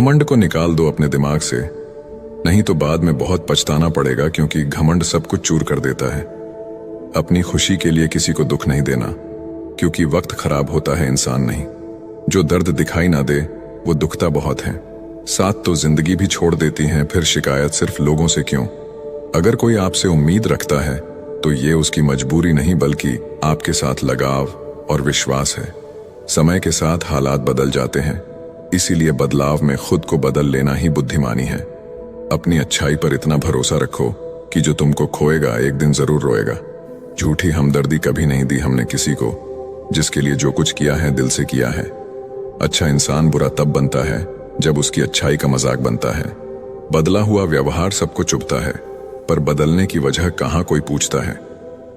घमंड को निकाल दो अपने दिमाग से, नहीं तो बाद में बहुत पछताना पड़ेगा, क्योंकि घमंड सब कुछ चूर कर देता है। अपनी खुशी के लिए किसी को दुख नहीं देना, क्योंकि वक्त खराब होता है, इंसान नहीं। जो दर्द दिखाई ना दे वो दुखता बहुत है। साथ तो जिंदगी भी छोड़ देती हैं, फिर शिकायत सिर्फ लोगों से क्यों? अगर कोई आपसे उम्मीद रखता है तो ये उसकी मजबूरी नहीं, बल्कि आपके साथ लगाव और विश्वास है। समय के साथ हालात बदल जाते हैं, इसीलिए बदलाव में खुद को बदल लेना ही बुद्धिमानी है। अपनी अच्छाई पर इतना भरोसा रखो कि जो तुमको खोएगा एक दिन जरूर रोएगा। झूठी हमदर्दी कभी नहीं दी हमने किसी को, जिसके लिए जो कुछ किया है दिल से किया है। अच्छा इंसान बुरा तब बनता है जब उसकी अच्छाई का मजाक बनता है। बदला हुआ व्यवहार सबको चुभता है, पर बदलने की वजह कहाँ कोई पूछता है।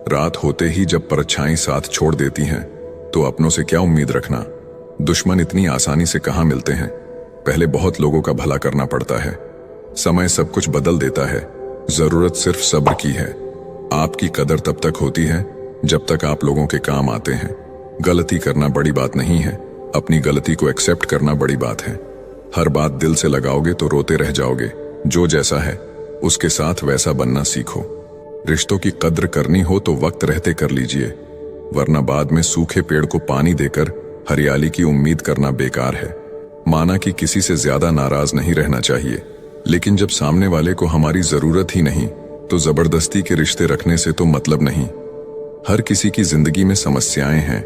रात होते ही जब परछाई साथ छोड़ देती हैं, तो अपनों से क्या उम्मीद रखना। दुश्मन इतनी आसानी से कहाँ मिलते हैं, पहले बहुत लोगों का भला करना पड़ता है। समय सब कुछ बदल देता है, जरूरत सिर्फ सब्र की है। आपकी कदर तब तक होती है जब तक आप लोगों के काम आते हैं। गलती करना बड़ी बात नहीं है, अपनी गलती को एक्सेप्ट करना बड़ी बात है। हर बात दिल से लगाओगे तो रोते रह जाओगे। जो जैसा है उसके साथ वैसा बनना सीखो। रिश्तों की कद्र करनी हो तो वक्त रहते कर लीजिए, वरना बाद में सूखे पेड़ को पानी देकर हरियाली की उम्मीद करना बेकार है। माना कि किसी से ज्यादा नाराज नहीं रहना चाहिए, लेकिन जब सामने वाले को हमारी जरूरत ही नहीं तो जबरदस्ती के रिश्ते रखने से तो मतलब नहीं। हर किसी की जिंदगी में समस्याएं हैं,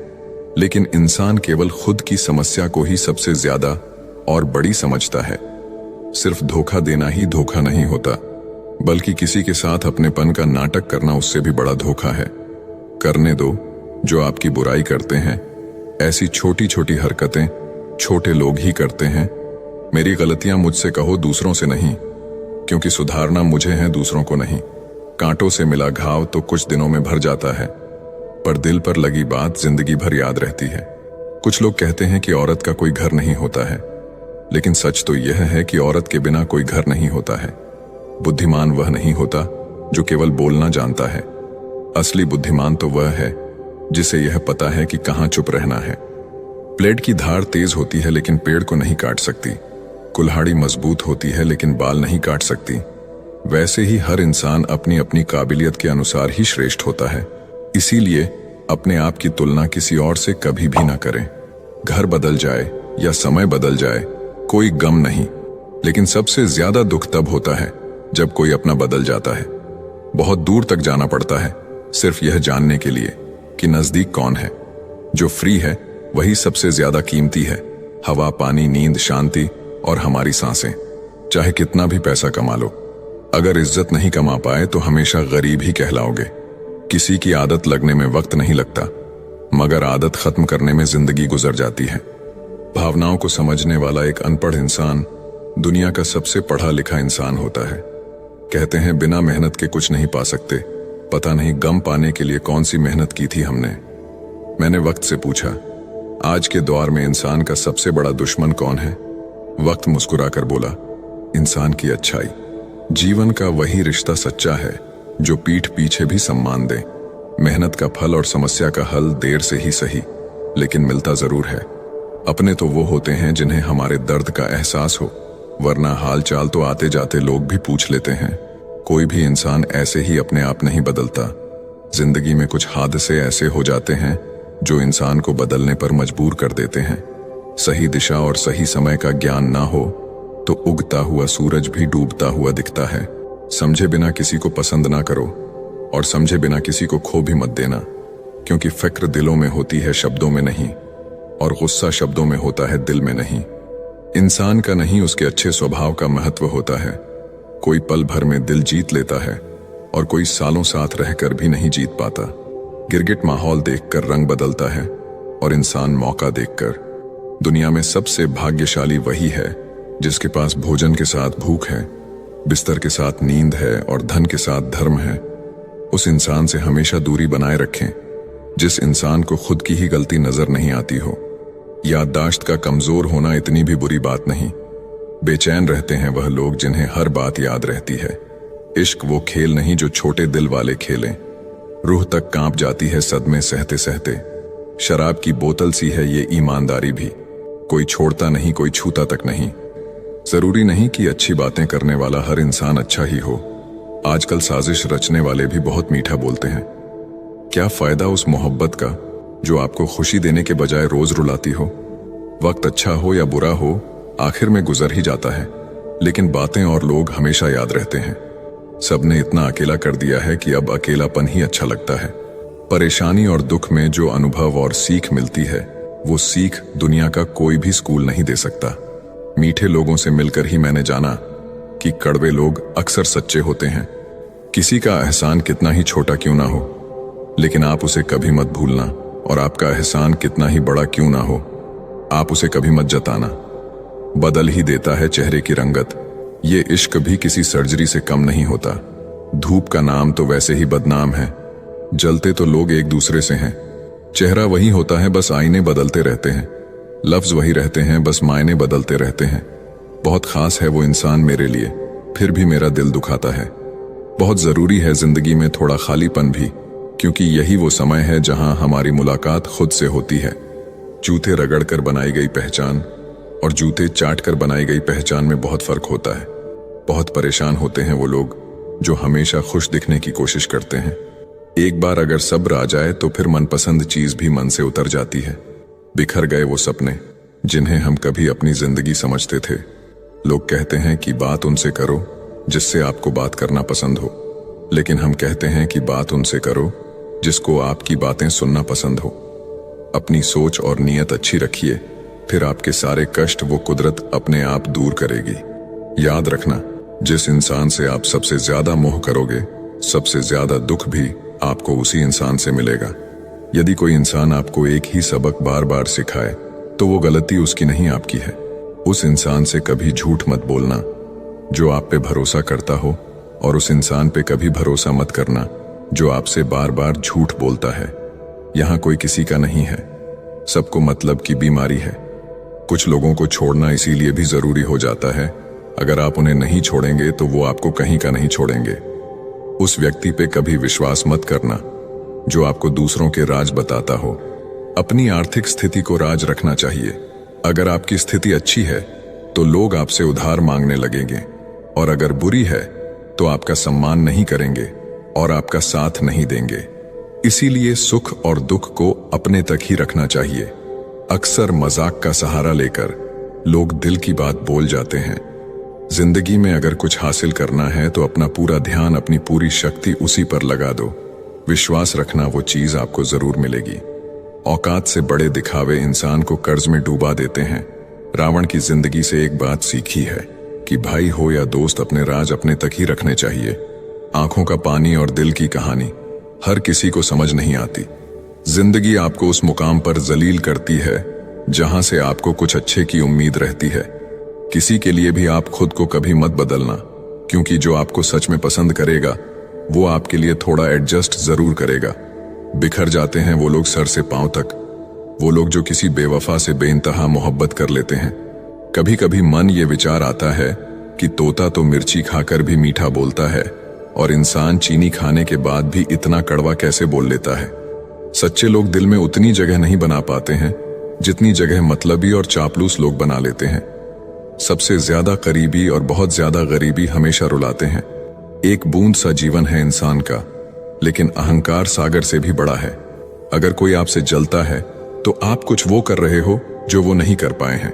लेकिन इंसान केवल खुद की समस्या को ही सबसे ज्यादा और बड़ी समझता है। सिर्फ धोखा देना ही धोखा नहीं होता, बल्कि किसी के साथ अपनेपन का नाटक करना उससे भी बड़ा धोखा है। करने दो जो आपकी बुराई करते हैं। ऐसी छोटी छोटी हरकतें छोटे लोग ही करते हैं। मेरी गलतियां मुझसे कहो, दूसरों से नहीं, क्योंकि सुधारना मुझे है, दूसरों को नहीं। कांटों से मिला घाव तो कुछ दिनों में भर जाता है, पर दिल पर लगी बात जिंदगी भर याद रहती है। कुछ लोग कहते हैं कि औरत का कोई घर नहीं होता है, लेकिन सच तो यह है कि औरत के बिना कोई घर नहीं होता है। बुद्धिमान वह नहीं होता जो केवल बोलना जानता है। असली बुद्धिमान तो वह है जिसे यह पता है कि कहाँ चुप रहना है। प्लेट की धार तेज होती है लेकिन पेड़ को नहीं काट सकती। कुल्हाड़ी मजबूत होती है लेकिन बाल नहीं काट सकती। वैसे ही हर इंसान अपनी अपनी काबिलियत के अनुसार ही श्रेष्ठ होता है। इसीलिए अपने आप की तुलना किसी और से कभी भी ना करें। घर बदल जाए या समय बदल जाए कोई गम नहीं, लेकिन सबसे ज्यादा दुख तब होता है जब कोई अपना बदल जाता है। बहुत दूर तक जाना पड़ता है सिर्फ यह जानने के लिए कि नजदीक कौन है। जो फ्री है वही सबसे ज्यादा कीमती है। हवा, पानी, नींद, शांति और हमारी सांसें। चाहे कितना भी पैसा कमा लो, अगर इज्जत नहीं कमा पाए तो हमेशा गरीब ही कहलाओगे। किसी की आदत लगने में वक्त नहीं लगता, मगर आदत खत्म करने में जिंदगी गुजर जाती है। भावनाओं को समझने वाला एक अनपढ़ इंसान दुनिया का सबसे पढ़ा लिखा इंसान होता है। कहते हैं बिना मेहनत के कुछ नहीं पा सकते। पता नहीं गम पाने के लिए कौन सी मेहनत की थी हमने। मैंने वक्त से पूछा, आज के दौर में इंसान का सबसे बड़ा दुश्मन कौन है? वक्त मुस्कुराकर बोला, इंसान की अच्छाई। जीवन का वही रिश्ता सच्चा है जो पीठ पीछे भी सम्मान दे। मेहनत का फल और समस्या का हल देर से ही सही, लेकिन मिलता जरूर है। अपने तो वो होते हैं जिन्हें हमारे दर्द का एहसास हो, वरना हाल चाल तो आते जाते लोग भी पूछ लेते हैं। कोई भी इंसान ऐसे ही अपने आप नहीं बदलता। जिंदगी में कुछ हादसे ऐसे हो जाते हैं जो इंसान को बदलने पर मजबूर कर देते हैं। सही दिशा और सही समय का ज्ञान ना हो तो उगता हुआ सूरज भी डूबता हुआ दिखता है। समझे बिना किसी को पसंद ना करो, और समझे बिना किसी को खो भी मत देना, क्योंकि फिक्र दिलों में होती है, शब्दों में नहीं, और गुस्सा शब्दों में होता है, दिल में नहीं। इंसान का नहीं, उसके अच्छे स्वभाव का महत्व होता है। कोई पल भर में दिल जीत लेता है और कोई सालों साथ रहकर भी नहीं जीत पाता। गिरगिट माहौल देखकर रंग बदलता है और इंसान मौका देखकर। दुनिया में सबसे भाग्यशाली वही है जिसके पास भोजन के साथ भूख है, बिस्तर के साथ नींद है और धन के साथ धर्म है। उस इंसान से हमेशा दूरी बनाए रखें जिस इंसान को खुद की ही गलती नजर नहीं आती हो। याददाश्त का कमजोर होना इतनी भी बुरी बात नहीं। बेचैन रहते हैं वह लोग जिन्हें हर बात याद रहती है। इश्क वो खेल नहीं जो छोटे दिल वाले खेलें। रूह तक कांप जाती है सदमे सहते सहते। शराब की बोतल सी है ये ईमानदारी भी, कोई छोड़ता नहीं, कोई छूता तक नहीं। जरूरी नहीं कि अच्छी बातें करने वाला हर इंसान अच्छा ही हो। आजकल साजिश रचने वाले भी बहुत मीठा बोलते हैं। क्या फायदा उस मोहब्बत का जो आपको खुशी देने के बजाय रोज रुलाती हो। वक्त अच्छा हो या बुरा हो, आखिर में गुजर ही जाता है, लेकिन बातें और लोग हमेशा याद रहते हैं। सबने इतना अकेला कर दिया है कि अब अकेलापन ही अच्छा लगता है। परेशानी और दुख में जो अनुभव और सीख मिलती है, वो सीख दुनिया का कोई भी स्कूल नहीं दे सकता। मीठे लोगों से मिलकर ही मैंने जाना कि कड़वे लोग अक्सर सच्चे होते हैं। किसी का एहसान कितना ही छोटा क्यों ना हो, लेकिन आप उसे कभी मत भूलना, और आपका एहसान कितना ही बड़ा क्यों ना हो, आप उसे कभी मत जताना। बदल ही देता है चेहरे की रंगत। ये इश्क भी किसी सर्जरी से कम नहीं होता। धूप का नाम तो वैसे ही बदनाम है। जलते तो लोग एक दूसरे से हैं। चेहरा वही होता है, बस आईने बदलते रहते हैं। लफ्ज वही रहते हैं, बस मायने बदलते रहते हैं। बहुत खास है वो इंसान मेरे लिए, फिर भी मेरा दिल दुखाता है। बहुत जरूरी है जिंदगी में थोड़ा खालीपन भी, क्योंकि यही वो समय है जहां हमारी मुलाकात खुद से होती है। जूते रगड़ कर बनाई गई पहचान और जूते चाट कर बनाई गई पहचान में बहुत फर्क होता है। बहुत परेशान होते हैं वो लोग जो हमेशा खुश दिखने की कोशिश करते हैं। एक बार अगर सब्र आ जाए तो फिर मनपसंद चीज भी मन से उतर जाती है। बिखर गए वो सपने जिन्हें हम कभी अपनी जिंदगी समझते थे। लोग कहते हैं कि बात उनसे करो जिससे आपको बात करना पसंद हो, लेकिन हम कहते हैं कि बात उनसे करो जिसको आपकी बातें सुनना पसंद हो। अपनी सोच और नीयत अच्छी रखिए, फिर आपके सारे कष्ट वो कुदरत अपने आप दूर करेगी। याद रखना, जिस इंसान से आप सबसे ज्यादा मोह करोगे, सबसे ज्यादा दुख भी आपको उसी इंसान से मिलेगा। यदि कोई इंसान आपको एक ही सबक बार बार सिखाए तो वो गलती उसकी नहीं, आपकी है। उस इंसान से कभी झूठ मत बोलना जो आप पे भरोसा करता हो, और उस इंसान पे कभी भरोसा मत करना जो आपसे बार बार झूठ बोलता है। यहाँ कोई किसी का नहीं है, सबको मतलब की बीमारी है। कुछ लोगों को छोड़ना इसीलिए भी जरूरी हो जाता है, अगर आप उन्हें नहीं छोड़ेंगे तो वो आपको कहीं का नहीं छोड़ेंगे। उस व्यक्ति पे कभी विश्वास मत करना जो आपको दूसरों के राज बताता हो। अपनी आर्थिक स्थिति को राज रखना चाहिए। अगर आपकी स्थिति अच्छी है तो लोग आपसे उधार मांगने लगेंगे, और अगर बुरी है तो आपका सम्मान नहीं करेंगे और आपका साथ नहीं देंगे। इसीलिए सुख और दुख को अपने तक ही रखना चाहिए। अक्सर मजाक का सहारा लेकर लोग दिल की बात बोल जाते हैं। जिंदगी में अगर कुछ हासिल करना है तो अपना पूरा ध्यान, अपनी पूरी शक्ति उसी पर लगा दो। विश्वास रखना, वो चीज आपको जरूर मिलेगी। औकात से बड़े दिखावे इंसान को कर्ज में डूबा देते हैं। रावण की जिंदगी से एक बात सीखी है कि भाई हो या दोस्त, अपने राज अपने तक ही रखने चाहिए। आंखों का पानी और दिल की कहानी हर किसी को समझ नहीं आती। जिंदगी आपको उस मुकाम पर जलील करती है जहां से आपको कुछ अच्छे की उम्मीद रहती है। किसी के लिए भी आप खुद को कभी मत बदलना, क्योंकि जो आपको सच में पसंद करेगा वो आपके लिए थोड़ा एडजस्ट जरूर करेगा। बिखर जाते हैं वो लोग सर से पांव तक, वो लोग जो किसी बेवफा से बेइंतहा मोहब्बत कर लेते हैं। कभी कभी मन ये विचार आता है कि तोता तो मिर्ची खाकर भी मीठा बोलता है, और इंसान चीनी खाने के बाद भी इतना कड़वा कैसे बोल लेता है। सच्चे लोग दिल में उतनी जगह नहीं बना पाते हैं जितनी जगह मतलबी और चापलूस लोग बना लेते हैं। सबसे ज्यादा करीबी और बहुत ज्यादा गरीबी हमेशा रुलाते हैं। एक बूंद सा जीवन है इंसान का, लेकिन अहंकार सागर से भी बड़ा है। अगर कोई आपसे जलता है तो आप कुछ वो कर रहे हो जो वो नहीं कर पाए हैं।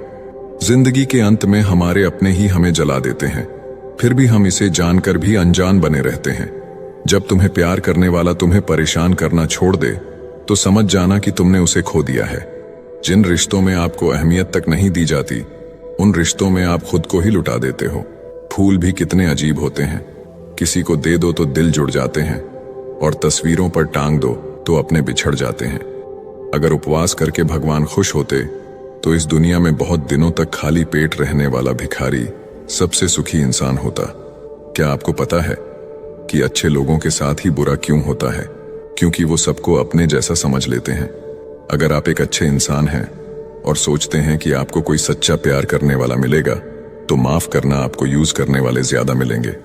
जिंदगी के अंत में हमारे अपने ही हमें जला देते हैं, फिर भी हम इसे जानकर भी अनजान बने रहते हैं। जब तुम्हें प्यार करने वाला तुम्हें परेशान करना छोड़ दे तो समझ जाना कि तुमने उसे खो दिया है। जिन रिश्तों में आपको अहमियत तक नहीं दी जाती, उन रिश्तों में आप खुद को ही लुटा देते हो। फूल भी कितने अजीब होते हैं, किसी को दे दो तो दिल जुड़ जाते हैं, और तस्वीरों पर टांग दो तो अपने बिछड़ जाते हैं। अगर उपवास करके भगवान खुश होते तो इस दुनिया में बहुत दिनों तक खाली पेट रहने वाला भिखारी सबसे सुखी इंसान होता। क्या आपको पता है कि अच्छे लोगों के साथ ही बुरा क्यों होता है? क्योंकि वो सबको अपने जैसा समझ लेते हैं। अगर आप एक अच्छे इंसान हैं और सोचते हैं कि आपको कोई सच्चा प्यार करने वाला मिलेगा, तो माफ करना, आपको यूज करने वाले ज्यादा मिलेंगे।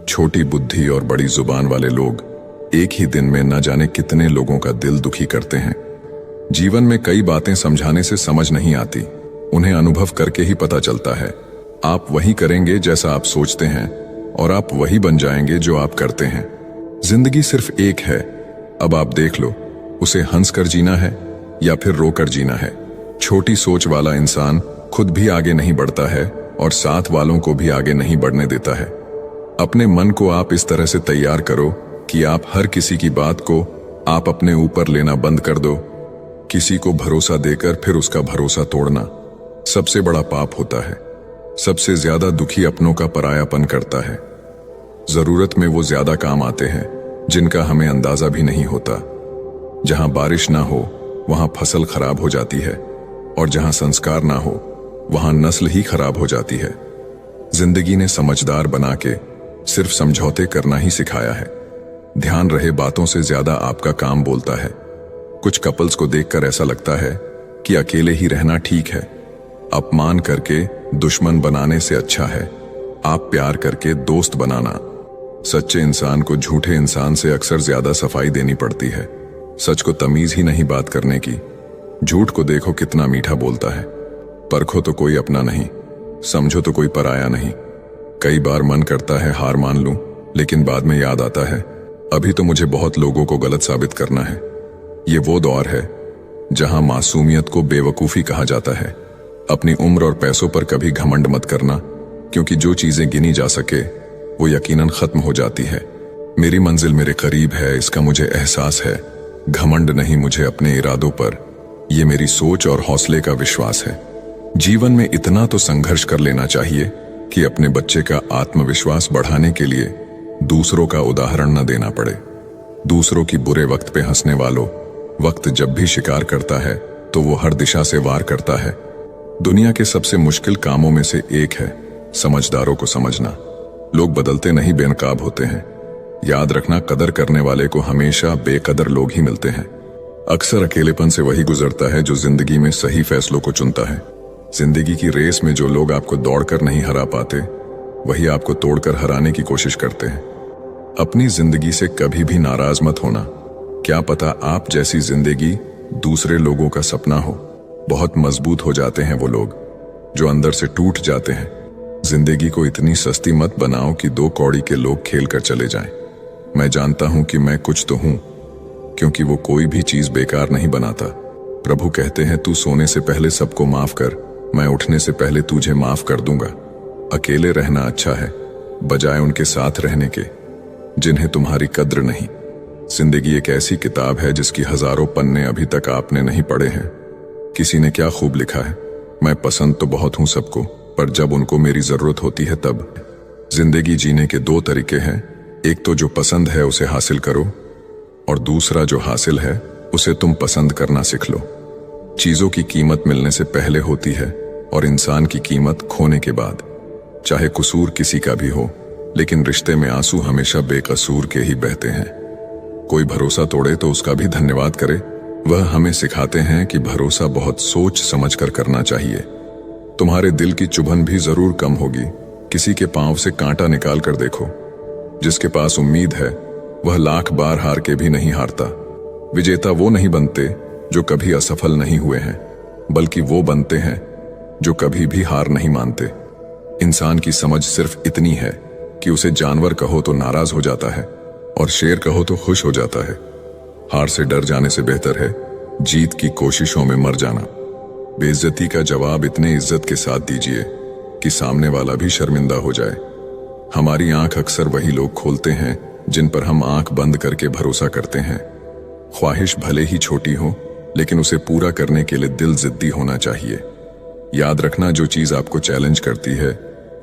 छोटी बुद्धि और बड़ी जुबान वाले लोग एक ही दिन में न जाने कितने लोगों का दिल दुखी करते हैं। जीवन में कई बातें समझाने से समझ नहीं आती, उन्हें अनुभव करके ही पता चलता है। आप वही करेंगे जैसा आप सोचते हैं और आप वही बन जाएंगे जो आप करते हैं। जिंदगी सिर्फ एक है, अब आप देख लो, उसे हंसकर जीना है या फिर रोकर जीना है। छोटी सोच वाला इंसान खुद भी आगे नहीं बढ़ता है और साथ वालों को भी आगे नहीं बढ़ने देता है। अपने मन को आप इस तरह से तैयार करो कि आप हर किसी की बात को आप अपने ऊपर लेना बंद कर दो। किसी को भरोसा देकर फिर उसका भरोसा तोड़ना सबसे बड़ा पाप होता है। सबसे ज्यादा दुखी अपनों का परायापन करता है। जरूरत में वो ज्यादा काम आते हैं जिनका हमें अंदाजा भी नहीं होता। जहां बारिश ना हो वहां फसल खराब हो जाती है और जहां संस्कार ना हो वहां नस्ल ही खराब हो जाती है। जिंदगी ने समझदार बना के सिर्फ समझौते करना ही सिखाया है। ध्यान रहे, बातों से ज्यादा आपका काम बोलता है। कुछ कपल्स को देखकर ऐसा लगता है कि अकेले ही रहना ठीक है। अपमान करके दुश्मन बनाने से अच्छा है आप प्यार करके दोस्त बनाना। सच्चे इंसान को झूठे इंसान से अक्सर ज्यादा सफाई देनी पड़ती है। सच को तमीज ही नहीं बात करने की। झूठ को देखो कितना मीठा बोलता है। परखो तो कोई अपना नहीं, समझो तो कोई पराया नहीं। कई बार मन करता है हार मान लूं, लेकिन बाद में याद आता है अभी तो मुझे बहुत लोगों को गलत साबित करना है। ये वो दौर है जहां मासूमियत को बेवकूफी कहा जाता है। अपनी उम्र और पैसों पर कभी घमंड मत करना, क्योंकि जो चीजें गिनी जा सके वो यकीनन खत्म हो जाती है। मेरी मंजिल मेरे करीब है, इसका मुझे एहसास है। घमंड नहीं मुझे अपने इरादों पर, ये मेरी सोच और हौसले का विश्वास है। जीवन में इतना तो संघर्ष कर लेना चाहिए कि अपने बच्चे का आत्मविश्वास बढ़ाने के लिए दूसरों का उदाहरण न देना पड़े। दूसरों की बुरे वक्त पे हंसने वालों, वक्त जब भी शिकार करता है तो वो हर दिशा से वार करता है। दुनिया के सबसे मुश्किल कामों में से एक है समझदारों को समझना। लोग बदलते नहीं, बेनकाब होते हैं। याद रखना, कदर करने वाले को हमेशा बेकदर लोग ही मिलते हैं। अक्सर अकेलेपन से वही गुजरता है जो जिंदगी में सही फैसलों को चुनता है। जिंदगी की रेस में जो लोग आपको दौड़कर नहीं हरा पाते, वही आपको तोड़कर हराने की कोशिश करते हैं। अपनी जिंदगी से कभी भी नाराज मत होना। क्या पता आप जैसी जिंदगी दूसरे लोगों का सपना हो। बहुत मजबूत हो जाते हैं वो लोग जो अंदर से टूट जाते हैं। जिंदगी को इतनी सस्ती मत बनाओ कि 2 कौड़ी के लोग खेल कर चले जाएं। मैं जानता हूं कि मैं कुछ तो हूं, क्योंकि वो कोई भी चीज बेकार नहीं बनाता। प्रभु कहते हैं तू सोने से पहले सबको माफ कर, मैं उठने से पहले तुझे माफ कर दूंगा। अकेले रहना अच्छा है बजाय उनके साथ रहने के जिन्हें तुम्हारी कद्र नहीं। जिंदगी एक ऐसी किताब है जिसकी हजारों पन्ने अभी तक आपने नहीं पढ़े हैं। किसी ने क्या खूब लिखा है, मैं पसंद तो बहुत हूं सबको, पर जब उनको मेरी जरूरत होती है तब। जिंदगी जीने के 2 तरीके हैं, एक तो जो पसंद है उसे हासिल करो, और दूसरा जो हासिल है उसे तुम पसंद करना सीख लो। चीजों की कीमत मिलने से पहले होती है और इंसान की कीमत खोने के बाद। चाहे कसूर किसी का भी हो, लेकिन रिश्ते में आंसू हमेशा बेकसूर के ही बहते हैं। कोई भरोसा तोड़े तो उसका भी धन्यवाद करे। वह हमें सिखाते हैं कि भरोसा बहुत सोच समझ कर करना चाहिए। तुम्हारे दिल की चुभन भी जरूर कम होगी। किसी के पांव से कांटा निकाल कर देखो। जिसके पास उम्मीद है वह लाख बार हार के भी नहीं हारता। विजेता वो नहीं बनते जो कभी असफल नहीं हुए हैं, बल्कि वो बनते हैं जो कभी भी हार नहीं मानते। इंसान की समझ सिर्फ इतनी है कि उसे जानवर कहो तो नाराज हो जाता है और शेर कहो तो खुश हो जाता है। हार से डर जाने से बेहतर है जीत की कोशिशों में मर जाना। बेइज्जती का जवाब इतने इज्जत के साथ दीजिए कि सामने वाला भी शर्मिंदा हो जाए। हमारी आंख अक्सर वही लोग खोलते हैं जिन पर हम आंख बंद करके भरोसा करते हैं। ख्वाहिश भले ही छोटी हो, लेकिन उसे पूरा करने के लिए दिल जिद्दी होना चाहिए। याद रखना, जो चीज आपको चैलेंज करती है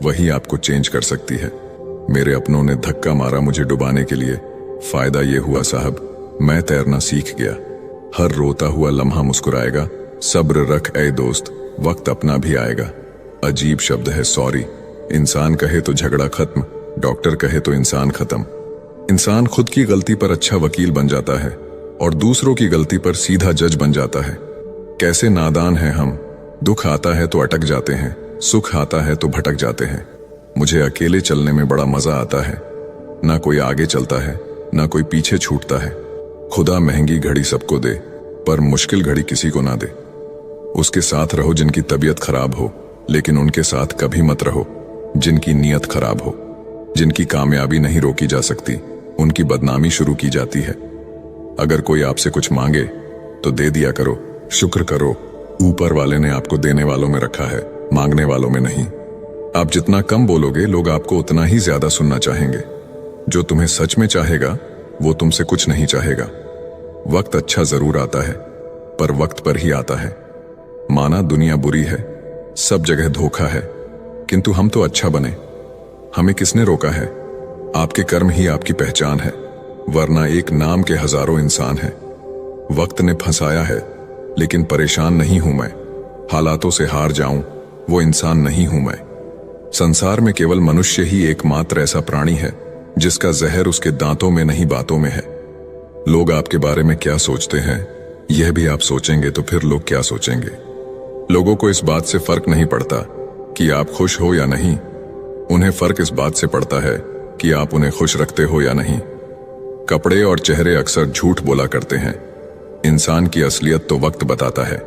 वही आपको चेंज कर सकती है। मेरे अपनों ने धक्का मारा मुझे डुबाने के लिए। फायदा ये हुआ साहब, मैं तैरना सीख गया। हर रोता हुआ लम्हा मुस्कुराएगा। सब्र रख ऐ दोस्त, वक्त अपना भी आएगा। अजीब शब्द है सॉरी। इंसान कहे तो झगड़ा खत्म, डॉक्टर कहे तो इंसान खत्म। इंसान खुद की गलती पर अच्छा वकील बन जाता है और दूसरों की गलती पर सीधा जज बन जाता है। कैसे नादान हैं हम। दुख आता है तो अटक जाते हैं, सुख आता है तो भटक जाते हैं। मुझे अकेले चलने में बड़ा मजा आता है। ना कोई आगे चलता है, ना कोई पीछे छूटता है। खुदा महंगी घड़ी सबको दे, पर मुश्किल घड़ी किसी को ना दे। उसके साथ रहो जिनकी तबीयत खराब हो, लेकिन उनके साथ कभी मत रहो जिनकी नीयत खराब हो। जिनकी कामयाबी नहीं रोकी जा सकती, उनकी बदनामी शुरू की जाती है। अगर कोई आपसे कुछ मांगे तो दे दिया करो, शुक्र करो, ऊपर वाले ने आपको देने वालों में रखा है, मांगने वालों में नहीं। आप जितना कम बोलोगे, लोग आपको उतना ही ज्यादा सुनना चाहेंगे। जो तुम्हें सच में चाहेगा वो तुमसे कुछ नहीं चाहेगा। वक्त अच्छा जरूर आता है, पर वक्त पर ही आता है। माना दुनिया बुरी है, सब जगह धोखा है, किंतु हम तो अच्छा बने। हमें किसने रोका है? आपके कर्म ही आपकी पहचान है, वरना एक नाम के हजारों इंसान हैं। वक्त ने फंसाया है, लेकिन परेशान नहीं हूं मैं। हालातों से हार जाऊं, वो इंसान नहीं हूं मैं। संसार में केवल मनुष्य ही एकमात्र ऐसा प्राणी है जिसका जहर उसके दांतों में नहीं बातों में है। लोग आपके बारे में क्या सोचते हैं, यह भी आप सोचेंगे तो फिर लोग क्या सोचेंगे? लोगों को इस बात से फर्क नहीं पड़ता कि आप खुश हो या नहीं। उन्हें फर्क इस बात से पड़ता है कि आप उन्हें खुश रखते हो या नहीं। कपड़े और चेहरे अक्सर झूठ बोला करते हैं, इंसान की असलियत तो वक्त बताता है।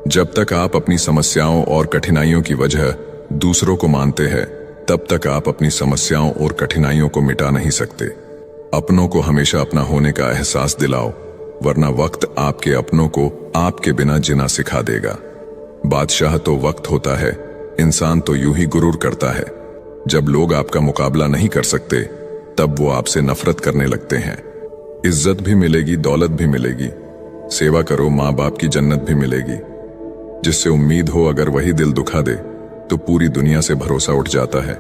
जब तक आप अपनी समस्याओं और कठिनाइयों की वजह दूसरों को मानते हैं, तब तक आप अपनी समस्याओं और कठिनाइयों को मिटा नहीं सकते। अपनों को हमेशा अपना होने का एहसास दिलाओ, वरना वक्त आपके अपनों को आपके बिना जीना सिखा देगा। बादशाह तो वक्त होता है, इंसान तो यूं ही गुरूर करता है। जब लोग आपका मुकाबला नहीं कर सकते, तब वो आपसे नफरत करने लगते हैं। इज्जत भी मिलेगी, दौलत भी मिलेगी, सेवा करो, माँ बाप की जन्नत भी मिलेगी। जिससे उम्मीद हो अगर वही दिल दुखा दे, तो पूरी दुनिया से भरोसा उठ जाता है।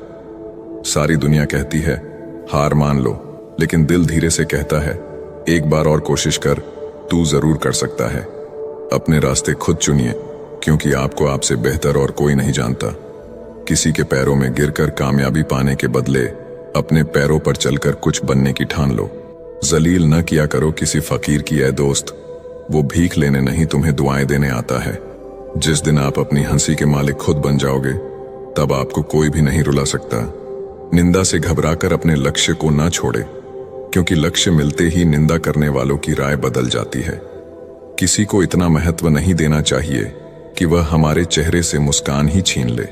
सारी दुनिया कहती है हार मान लो, लेकिन दिल धीरे से कहता है एक बार और कोशिश कर, तू जरूर कर सकता है। अपने रास्ते खुद चुनिए, क्योंकि आपको आपसे बेहतर और कोई नहीं जानता। किसी के पैरों में गिरकर कामयाबी पाने के बदले अपने पैरों पर चलकर कुछ बनने की ठान लो। जलील न किया करो किसी फकीर की ऐ दोस्त, वो भीख लेने नहीं तुम्हें दुआएं देने आता है। जिस दिन आप अपनी हंसी के मालिक खुद बन जाओगे, तब आपको कोई भी नहीं रुला सकता। निंदा से घबराकर अपने लक्ष्य को ना छोड़े, क्योंकि लक्ष्य मिलते ही निंदा करने वालों की राय बदल जाती है। किसी को इतना महत्व नहीं देना चाहिए कि वह हमारे चेहरे से मुस्कान ही छीन ले।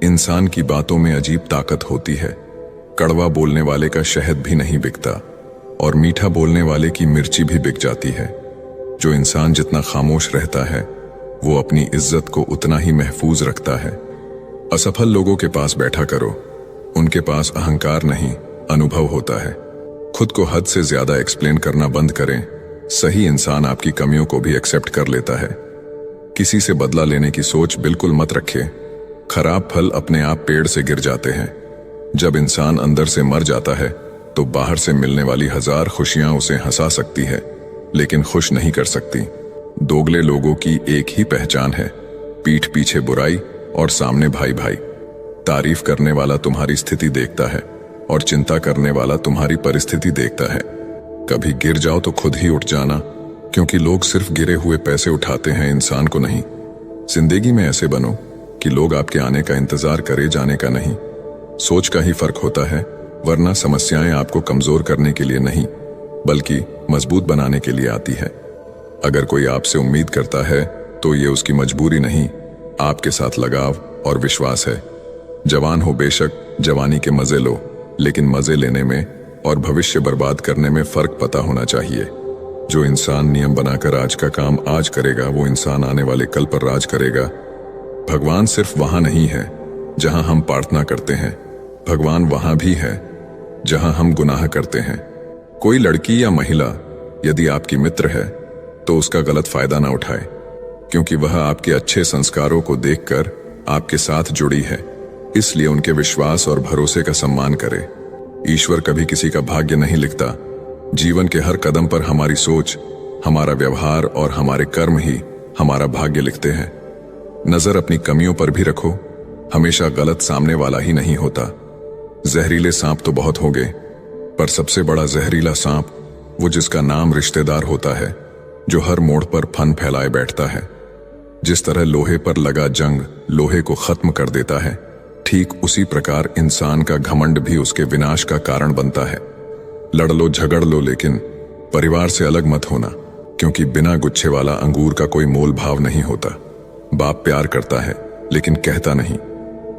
इंसान की बातों में अजीब ताकत होती है। कड़वा बोलने वाले का शहद भी नहीं बिकता, और मीठा बोलने वाले की मिर्ची भी बिक जाती है। जो इंसान जितना खामोश रहता है, वो अपनी इज्जत को उतना ही महफूज रखता है। असफल लोगों के पास बैठा करो, उनके पास अहंकार नहीं, अनुभव होता है। खुद को हद से ज्यादा एक्सप्लेन करना बंद करें। सही इंसान आपकी कमियों को भी एक्सेप्ट कर लेता है। किसी से बदला लेने की सोच बिल्कुल मत रखें। खराब फल अपने आप पेड़ से गिर जाते हैं। जब इंसान अंदर से मर जाता है, तो बाहर से मिलने वाली हजार खुशियां उसे हंसा सकती है, लेकिन खुश नहीं कर सकती। दोगले लोगों की एक ही पहचान है, पीठ पीछे बुराई और सामने भाई भाई। तारीफ करने वाला तुम्हारी स्थिति देखता है, और चिंता करने वाला तुम्हारी परिस्थिति देखता है। कभी गिर जाओ तो खुद ही उठ जाना, क्योंकि लोग सिर्फ गिरे हुए पैसे उठाते हैं, इंसान को नहीं। जिंदगी में ऐसे बनो कि लोग आपके आने का इंतजार करे, जाने का नहीं। सोच का ही फर्क होता है, वरना समस्याएं आपको कमजोर करने के लिए नहीं, बल्कि मजबूत बनाने के लिए आती है। अगर कोई आपसे उम्मीद करता है, तो ये उसकी मजबूरी नहीं, आपके साथ लगाव और विश्वास है। जवान हो बेशक, जवानी के मजे लो, लेकिन मजे लेने में और भविष्य बर्बाद करने में फर्क पता होना चाहिए। जो इंसान नियम बनाकर आज का काम आज करेगा, वो इंसान आने वाले कल पर राज करेगा। भगवान सिर्फ वहां नहीं है जहां हम प्रार्थना करते हैं, भगवान वहां भी है जहां हम गुनाह करते हैं। कोई लड़की या महिला यदि आपकी मित्र है, तो उसका गलत फायदा ना उठाए, क्योंकि वह आपके अच्छे संस्कारों को देखकर आपके साथ जुड़ी है। इसलिए उनके विश्वास और भरोसे का सम्मान करें। ईश्वर कभी किसी का भाग्य नहीं लिखता। जीवन के हर कदम पर हमारी सोच, हमारा व्यवहार और हमारे कर्म ही हमारा भाग्य लिखते हैं। नजर अपनी कमियों पर भी रखो, हमेशा गलत सामने वाला ही नहीं होता। जहरीले सांप तो बहुत होंगे, पर सबसे बड़ा जहरीला सांप वो जिसका नाम रिश्तेदार होता है, जो हर मोड़ पर फन फैलाए बैठता है। जिस तरह लोहे पर लगा जंग लोहे को खत्म कर देता है, ठीक उसी प्रकार इंसान का घमंड भी उसके विनाश का कारण बनता है। लड़ लो, झगड़ लो, लेकिन परिवार से अलग मत होना, क्योंकि बिना गुच्छे वाला अंगूर का कोई मोल भाव नहीं होता। बाप प्यार करता है, लेकिन कहता नहीं।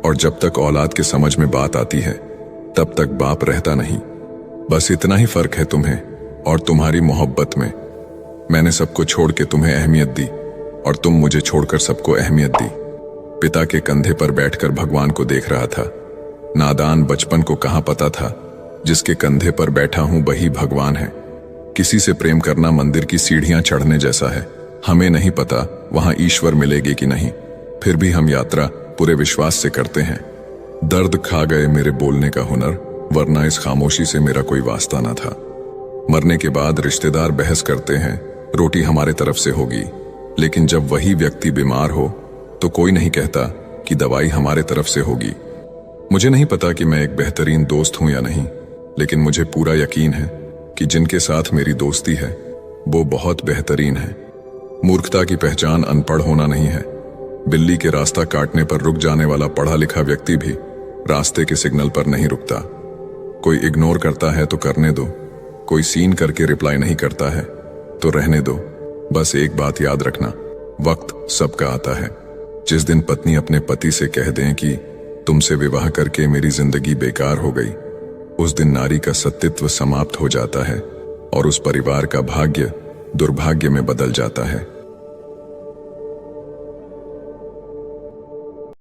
और जब तक औलाद के समझ में बात आती है तब तक बाप रहता नहीं। बस इतना ही फर्क है तुम्हें और तुम्हारी मोहब्बत में। मैंने सबको छोड़ के तुम्हें अहमियत दी और तुम मुझे छोड़कर सबको अहमियत दी। पिता के कंधे पर बैठकर भगवान को देख रहा था। नादान बचपन को कहां पता था जिसके कंधे पर बैठा हूं वही भगवान है। किसी से प्रेम करना मंदिर की सीढ़ियां चढ़ने जैसा है। हमें नहीं पता वहां ईश्वर मिलेगी कि नहीं, फिर भी हम यात्रा पूरे विश्वास से करते हैं। दर्द खा गए मेरे बोलने का हुनर, वरना इस खामोशी से मेरा कोई वास्ता ना था। मरने के बाद रिश्तेदार बहस करते हैं रोटी हमारे तरफ से होगी, लेकिन जब वही व्यक्ति बीमार हो तो कोई नहीं कहता कि दवाई हमारे तरफ से होगी। मुझे नहीं पता कि मैं एक बेहतरीन दोस्त हूं या नहीं, लेकिन मुझे पूरा यकीन है कि जिनके साथ मेरी दोस्ती है वो बहुत बेहतरीन है। मूर्खता की पहचान अनपढ़ होना नहीं है। बिल्ली के रास्ता काटने पर रुक जाने वाला पढ़ा लिखा व्यक्ति भी रास्ते के सिग्नल पर नहीं रुकता। कोई इग्नोर करता है तो करने दो, कोई सीन करके रिप्लाई नहीं करता है तो रहने दो। बस एक बात याद रखना, वक्त सबका आता है। जिस दिन पत्नी अपने पति से कह दें कि तुमसे विवाह करके मेरी जिंदगी बेकार हो गई, उस दिन नारी का सतीत्व समाप्त हो जाता है और उस परिवार का भाग्य दुर्भाग्य में बदल जाता है।